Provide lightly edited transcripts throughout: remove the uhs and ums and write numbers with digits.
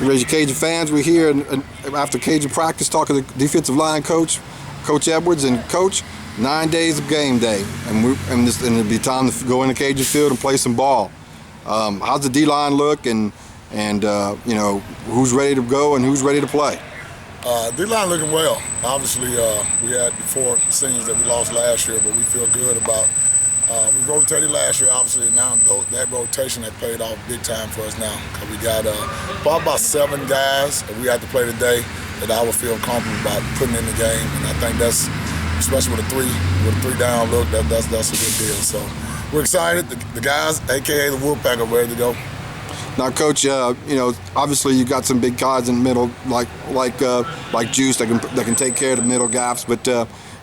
Raise your Cajun fans. We're here after Cajun practice talking to the defensive line coach, Coach Edwards, and Coach, 9 days of game day, and it'll be time to go in the Cajun field and play some ball. How's the D-line look, and you know, who's ready to go and who's ready to play? D-line looking well. Obviously, we had the 4 seniors that we lost last year, but we feel good about. We rotated last year, obviously. Now that rotation has paid off big time for us now. Cause we got probably about 7 guys that we have to play today that I would feel comfortable about putting in the game, and I think that's, especially with a 3 down look, that's a good deal. So we're excited. The guys, aka the Wolfpack, are ready to go. Now, Coach, you know, obviously you got some big guys in the middle, like Juice that can take care of the middle gaps, but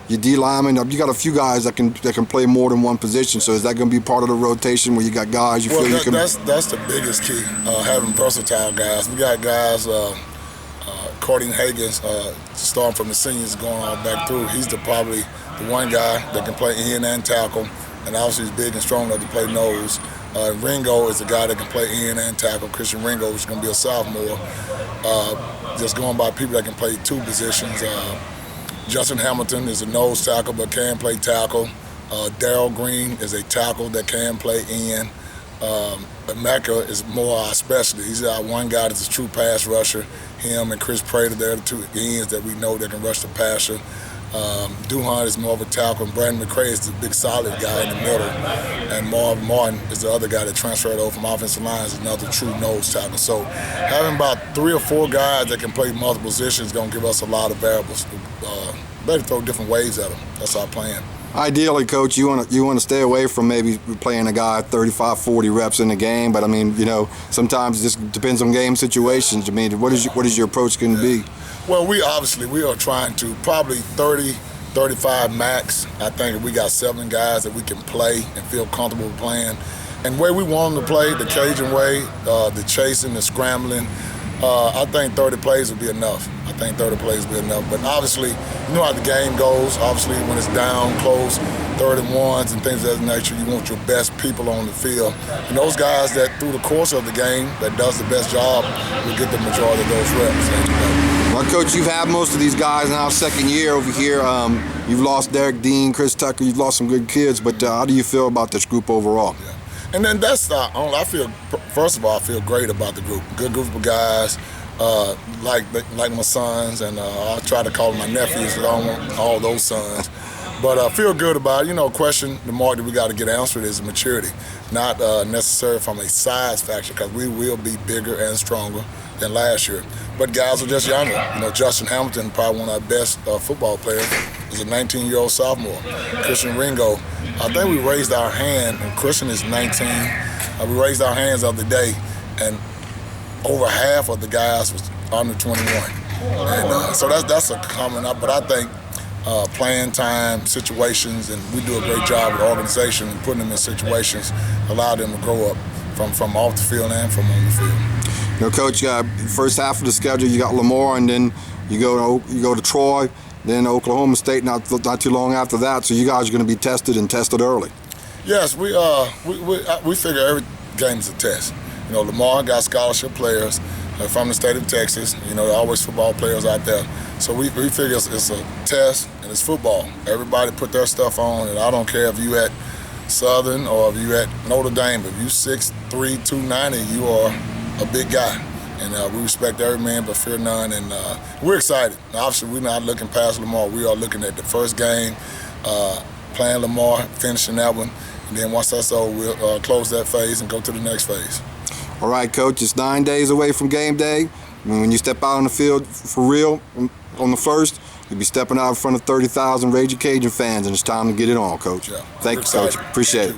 your D lineman, you got a few guys that can play more than one position. So is that going to be part of the rotation where you got guys you feel you can? That's the biggest key, having versatile guys. We got guys, Cording Higgins, starting from the seniors going all back through. He's probably the one guy that can play in and tackle, and obviously he's big and strong enough to play nose. Ringo is the guy that can play in and tackle. Christian Ringo is going to be a sophomore. Just going by people that can play 2 positions. Justin Hamilton is a nose tackle but can play tackle. Darryl Green is a tackle that can play in. Emeka is more our specialty. He's our one guy that's a true pass rusher. Him and Chris Prater, they're the 2 ends that we know that can rush the passer. Duhan is more of a tackle, and Brandon McCray is the big solid guy in the middle. And Marvin Martin is the other guy that transferred over from offensive line, is another true nose tackle. So having about 3 or 4 guys that can play multiple positions is going to give us a lot of variables. Better throw different waves at them. That's our plan. Ideally, Coach, you want to stay away from maybe playing a guy 35, 40 reps in the game. But I mean, you know, sometimes it just depends on game situations. I mean, what is your approach going to be? Well, we are trying to probably 30, 35 max. I think we got 7 guys that we can play and feel comfortable playing. And the way we want them to play, the Cajun way, the chasing, the scrambling, I think 30 plays will be enough. But obviously, you know how the game goes. Obviously, when it's down, close, 3rd and 1s and things of that nature, you want your best people on the field. And those guys that, through the course of the game, that does the best job will get the majority of those reps. Well, Coach, you've had most of these guys now, 2nd year over here. You've lost Derek Dean, Chris Tucker. You've lost some good kids. But how do you feel about this group overall? Yeah. And then that's I feel, first of all, I feel great about the group. Good group of guys. Like my sons, and I try to call them my nephews, because I don't want all those sons. But I feel good about it. You know, question the mark that we got to get answered is maturity, not necessarily from a size factor, because we will be bigger and stronger than last year. But guys are just younger. You know, Justin Hamilton, probably one of our best football players, is a 19-year-old sophomore. Christian Ringo, I think we raised our hand, and Christian is 19. We raised our hands the other day, and over half of the guys was under 21. And so that's a common up. But I think playing time, situations, and we do a great job with the organization and putting them in situations, allow them to grow up from off the field and from on the field. You know, Coach, first half of the schedule, you got Lamar, and then you go to Troy, then Oklahoma State not too long after that. So you guys are going to be tested early. Yes, we figure every game is a test. You know, Lamar got scholarship players from the state of Texas. You know, there are always football players out there. So we figure it's a test, and it's football. Everybody put their stuff on, and I don't care if you at Southern or if you at Notre Dame. If you 6'3", 290, you are a big guy. And we respect every man but fear none. And we're excited. Obviously, we're not looking past Lamar. We are looking at the first game, playing Lamar, finishing that one. And then once that's over, we'll close that phase and go to the next phase. All right, Coach, it's 9 days away from game day. When you step out on the field for real on the first, you'll be stepping out in front of 30,000 Raging Cajun fans, and it's time to get it on, Coach. Yeah, Thank you, Coach. Appreciate it.